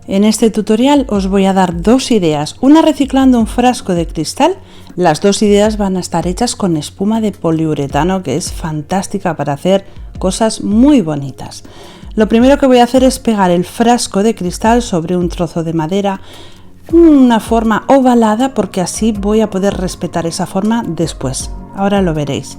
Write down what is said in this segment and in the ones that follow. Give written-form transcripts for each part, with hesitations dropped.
En este tutorial os voy a dar dos ideas, una reciclando un frasco de cristal. Las dos ideas van a estar hechas con espuma de poliuretano, que es fantástica para hacer cosas muy bonitas. Lo primero que voy a hacer es pegar el frasco de cristal sobre un trozo de madera, una forma ovalada, porque así voy a poder respetar esa forma después. Ahora lo veréis.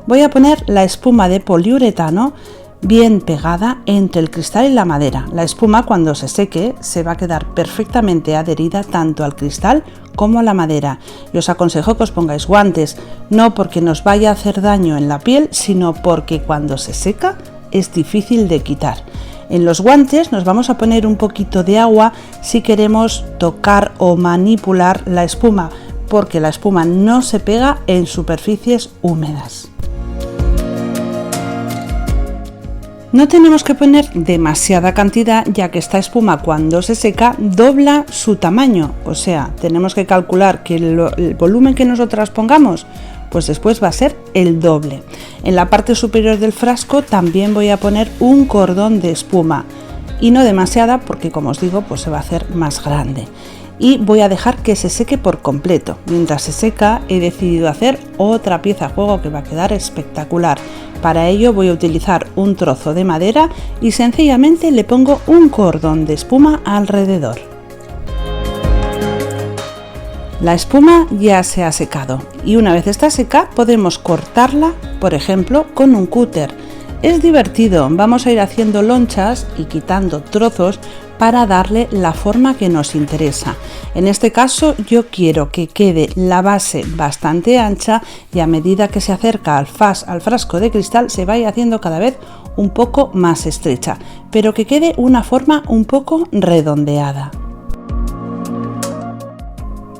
Voy a poner la espuma de poliuretano bien pegada entre el cristal y la madera. La espuma, cuando se seque, se va a quedar perfectamente adherida tanto al cristal como a la madera. Y os aconsejo que os pongáis guantes, no porque nos vaya a hacer daño en la piel, sino porque cuando se seca es difícil de quitar. En los guantes nos vamos a poner un poquito de agua si queremos tocar o manipular la espuma, porque la espuma no se pega en superficies húmedas. No tenemos que poner demasiada cantidad, ya que esta espuma cuando se seca dobla su tamaño, o sea, tenemos que calcular que el volumen que nosotras pongamos, pues después va a ser el doble. En la parte superior del frasco también voy a poner un cordón de espuma, y no demasiada porque, como os digo, pues se va a hacer más grande. Y voy a dejar que se seque por completo. Mientras se seca, he decidido hacer otra pieza a juego que va a quedar espectacular. Para ello voy a utilizar un trozo de madera y sencillamente le pongo un cordón de espuma alrededor. La espuma ya se ha secado y una vez está seca podemos cortarla, por ejemplo, con un cúter. Es divertido, vamos a ir haciendo lonchas y quitando trozos para darle la forma que nos interesa. En este caso yo quiero que quede la base bastante ancha y a medida que se acerca al frasco de cristal se vaya haciendo cada vez un poco más estrecha, pero que quede una forma un poco redondeada.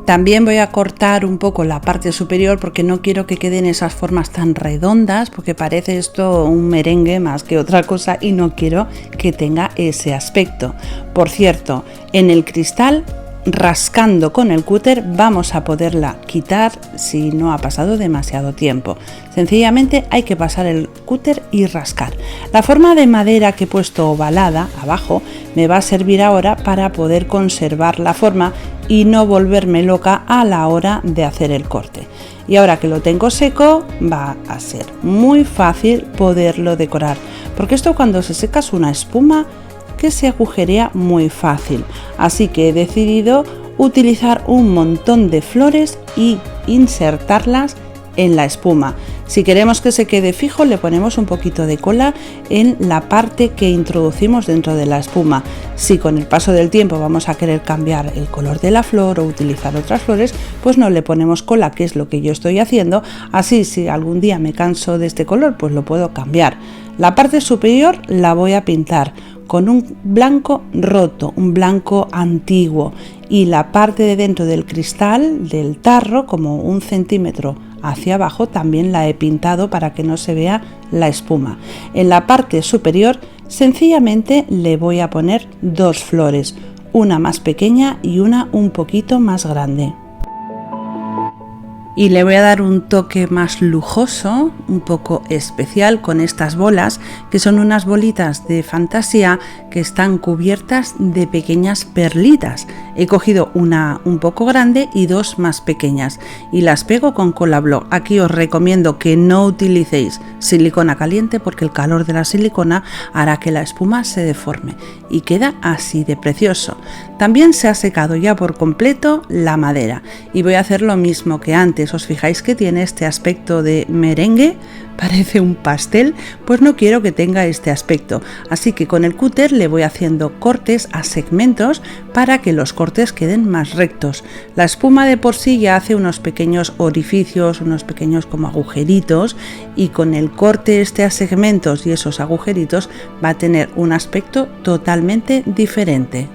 También voy a cortar un poco la parte superior porque no quiero que queden esas formas tan redondas, porque parece esto un merengue más que otra cosa y no quiero que tenga ese aspecto. Por cierto, en el cristal, rascando con el cúter vamos a poderla quitar si no ha pasado demasiado tiempo. Sencillamente hay que pasar el cúter y rascar. La forma de madera que he puesto ovalada abajo me va a servir ahora para poder conservar la forma y no volverme loca a la hora de hacer el corte. Y ahora que lo tengo seco va a ser muy fácil poderlo decorar, porque esto cuando se seca es una espuma que se agujerea muy fácil, así que he decidido utilizar un montón de flores y insertarlas en la espuma. Si queremos que se quede fijo, le ponemos un poquito de cola en la parte que introducimos dentro de la espuma. Si con el paso del tiempo vamos a querer cambiar el color de la flor o utilizar otras flores, pues no le ponemos cola, que es lo que yo estoy haciendo. Así, si algún día me canso de este color, pues lo puedo cambiar. La parte superior la voy a pintar con un blanco roto, un blanco antiguo, y la parte de dentro del cristal del tarro, como 1 centímetro hacia abajo, también la he pintado para que no se vea la espuma. En la parte superior sencillamente le voy a poner dos flores, una más pequeña y una un poquito más grande. Y le voy a dar un toque más lujoso, un poco especial, con estas bolas, que son unas bolitas de fantasía que están cubiertas de pequeñas perlitas. He cogido una un poco grande y dos más pequeñas y las pego con cola Block. Aquí os recomiendo que no utilicéis silicona caliente porque el calor de la silicona hará que la espuma se deforme y queda así de precioso. También se ha secado ya por completo la madera y voy a hacer lo mismo que antes. Os fijáis que tiene este aspecto de merengue, parece un pastel, pues no quiero que tenga este aspecto, así que con el cúter le voy haciendo cortes a segmentos para que los cortes queden más rectos. La espuma de por sí ya hace unos pequeños orificios, unos pequeños como agujeritos, y con el corte este a segmentos y esos agujeritos va a tener un aspecto totalmente diferente.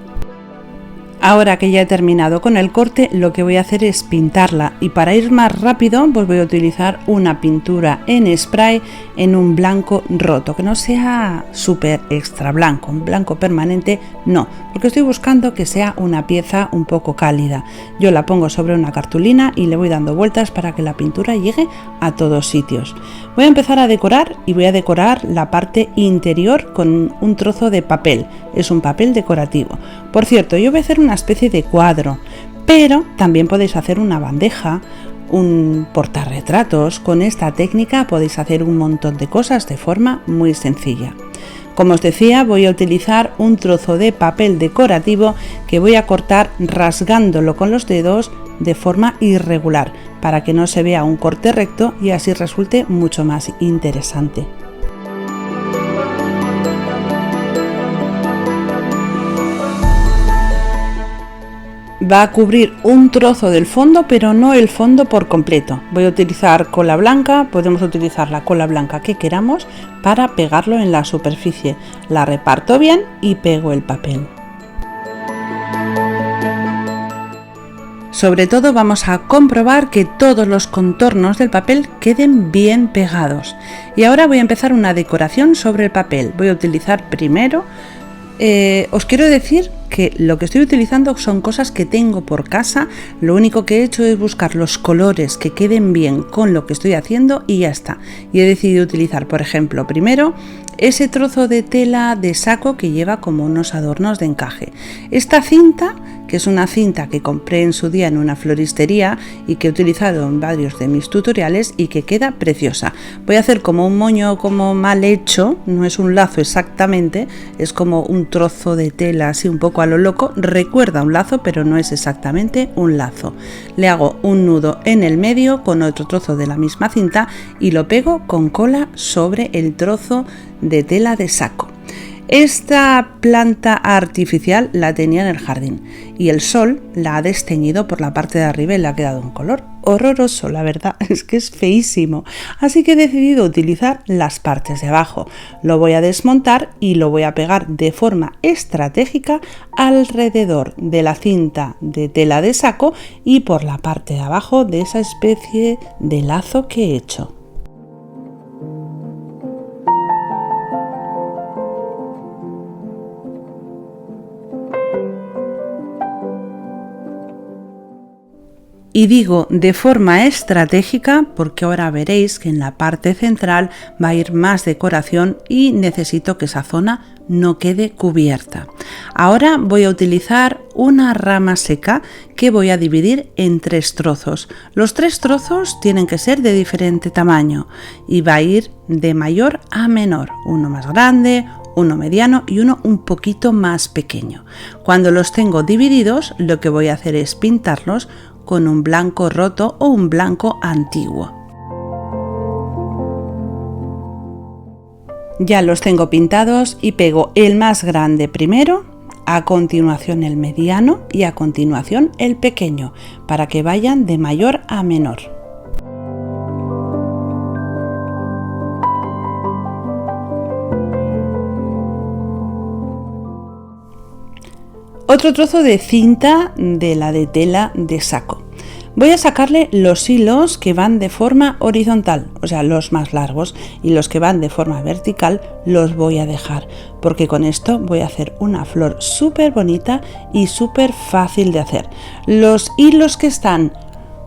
Ahora que ya he terminado con el corte, lo que voy a hacer es pintarla, y para ir más rápido pues voy a utilizar una pintura en spray en un blanco roto, que no sea súper extra blanco, un blanco permanente no, porque estoy buscando que sea una pieza un poco cálida. Yo la pongo sobre una cartulina y le voy dando vueltas para que la pintura llegue a todos sitios. Voy a empezar a decorar y voy a decorar la parte interior con un trozo de papel, es un papel decorativo. Por cierto, yo voy a hacer una especie de cuadro, pero también podéis hacer una bandeja, un portarretratos. Con esta técnica podéis hacer un montón de cosas de forma muy sencilla. Como os decía, voy a utilizar un trozo de papel decorativo que voy a cortar rasgándolo con los dedos de forma irregular para que no se vea un corte recto y así resulte mucho más interesante. Va a cubrir un trozo del fondo, pero no el fondo por completo. Voy a utilizar cola blanca, podemos utilizar la cola blanca que queramos para pegarlo en la superficie. La reparto bien y pego el papel. Sobre todo vamos a comprobar que todos los contornos del papel queden bien pegados. Y ahora voy a empezar una decoración sobre el papel. Voy a utilizar primero, os quiero decir que lo que estoy utilizando son cosas que tengo por casa. Lo único que he hecho es buscar los colores que queden bien con lo que estoy haciendo y ya está. Y he decidido utilizar, por ejemplo, primero ese trozo de tela de saco que lleva como unos adornos de encaje. Esta cinta, que es una cinta que compré en su día en una floristería y que he utilizado en varios de mis tutoriales y que queda preciosa. Voy a hacer como un moño como mal hecho, no es un lazo exactamente, es como un trozo de tela así un poco a lo loco, recuerda un lazo pero no es exactamente un lazo. Le hago un nudo en el medio con otro trozo de la misma cinta y lo pego con cola sobre el trozo de tela de saco. Esta planta artificial la tenía en el jardín y el sol la ha desteñido por la parte de arriba y le ha quedado un color horroroso, la verdad es que es feísimo. Así que he decidido utilizar las partes de abajo. Lo voy a desmontar y lo voy a pegar de forma estratégica alrededor de la cinta de tela de saco y por la parte de abajo de esa especie de lazo que he hecho. Y digo de forma estratégica porque ahora veréis que en la parte central va a ir más decoración y necesito que esa zona no quede cubierta. Ahora voy a utilizar una rama seca que voy a dividir en 3 trozos. Los 3 trozos tienen que ser de diferente tamaño y va a ir de mayor a menor, uno más grande, uno mediano y uno un poquito más pequeño. Cuando los tengo divididos, lo que voy a hacer es pintarlos con un blanco roto o un blanco antiguo. Ya los tengo pintados y pego el más grande primero, a continuación el mediano y a continuación el pequeño, para que vayan de mayor a menor. Otro trozo de cinta de la de tela de saco. Voy a sacarle los hilos que van de forma horizontal, o sea, los más largos, y los que van de forma vertical los voy a dejar, porque con esto voy a hacer una flor súper bonita y súper fácil de hacer. Los hilos que están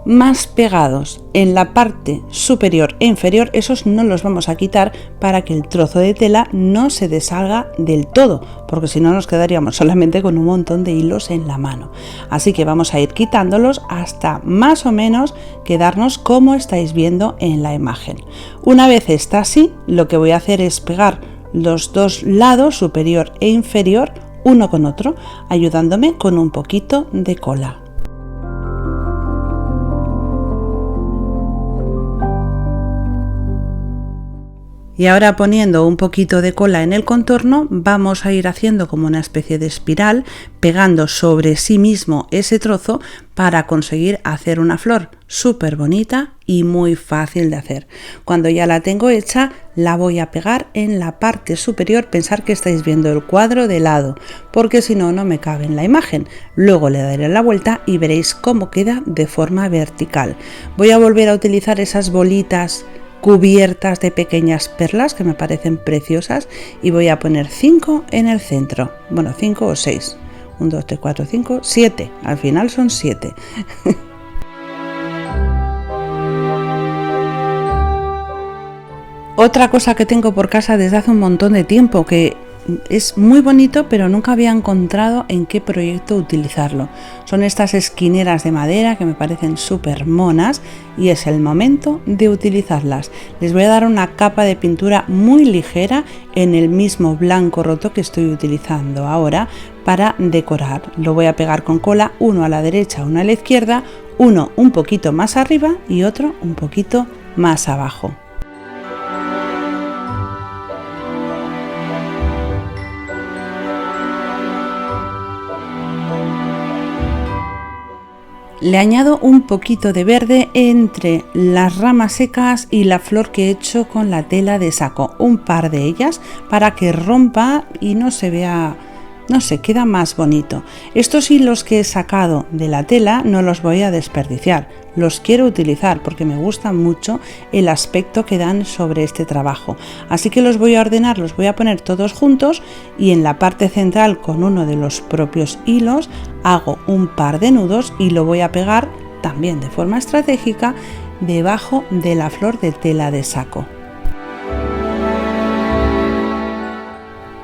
más pegados en la parte superior e inferior, esos no los vamos a quitar para que el trozo de tela no se deshaga del todo, porque si no nos quedaríamos solamente con un montón de hilos en la mano. Así que vamos a ir quitándolos hasta más o menos quedarnos como estáis viendo en la imagen. Una vez está así, lo que voy a hacer es pegar los dos lados, superior e inferior, uno con otro, ayudándome con un poquito de cola. Y ahora, poniendo un poquito de cola en el contorno, vamos a ir haciendo como una especie de espiral, pegando sobre sí mismo ese trozo para conseguir hacer una flor súper bonita y muy fácil de hacer. Cuando ya la tengo hecha, la voy a pegar en la parte superior. Pensar que estáis viendo el cuadro de lado, porque si no, no me cabe en la imagen. Luego le daré la vuelta y veréis cómo queda de forma vertical. Voy a volver a utilizar esas bolitas cubiertas de pequeñas perlas que me parecen preciosas y voy a poner 5 en el centro, bueno, 5 o 6, 1, 2, 3, 4, 5, 7, al final son 7. Otra cosa que tengo por casa desde hace un montón de tiempo, que es muy bonito, pero nunca había encontrado en qué proyecto utilizarlo. Son estas esquineras de madera que me parecen súper monas y es el momento de utilizarlas. Les voy a dar una capa de pintura muy ligera en el mismo blanco roto que estoy utilizando ahora para decorar. Lo voy a pegar con cola, uno a la derecha, uno a la izquierda, uno un poquito más arriba y otro un poquito más abajo. Le añado un poquito de verde entre las ramas secas y la flor que he hecho con la tela de saco, un par de ellas para que rompa y no se vea, no sé, queda más bonito. Estos hilos que he sacado de la tela no los voy a desperdiciar, los quiero utilizar porque me gusta mucho el aspecto que dan sobre este trabajo. Así que los voy a ordenar, los voy a poner todos juntos y en la parte central con uno de los propios hilos hago un par de nudos y lo voy a pegar también de forma estratégica debajo de la flor de tela de saco.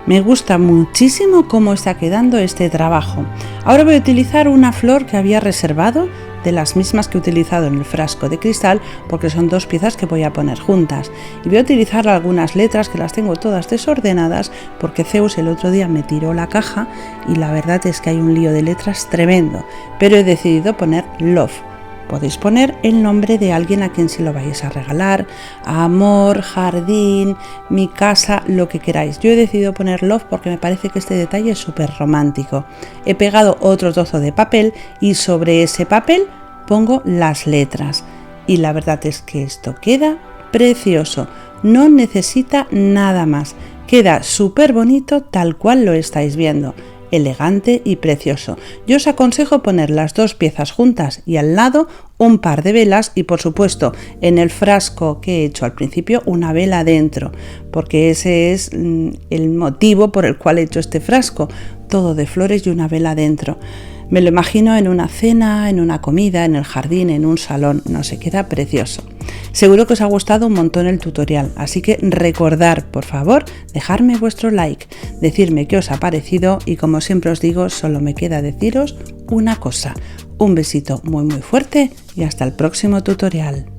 Me gusta muchísimo cómo está quedando este trabajo. Ahora voy a utilizar una flor que había reservado, de las mismas que he utilizado en el frasco de cristal, porque son dos piezas que voy a poner juntas. Y voy a utilizar algunas letras que las tengo todas desordenadas, porque Zeus el otro día me tiró la caja y la verdad es que hay un lío de letras tremendo. Pero he decidido poner Love. Podéis poner el nombre de alguien a quien se lo vayáis a regalar, amor, jardín, mi casa, lo que queráis. Yo he decidido poner Love porque me parece que este detalle es súper romántico. He pegado otro trozo de papel y sobre ese papel pongo las letras. Y la verdad es que esto queda precioso, no necesita nada más. Queda súper bonito tal cual lo estáis viendo. Elegante y precioso. Yo os aconsejo poner las dos piezas juntas y al lado un par de velas y por supuesto en el frasco que he hecho al principio una vela dentro, porque ese es el motivo por el cual he hecho este frasco, todo de flores y una vela dentro. Me lo imagino en una cena, en una comida, en el jardín, en un salón, no sé, queda precioso. Seguro que os ha gustado un montón el tutorial, así que recordad, por favor, dejarme vuestro like, decirme qué os ha parecido y como siempre os digo, solo me queda deciros una cosa. Un besito muy fuerte y hasta el próximo tutorial.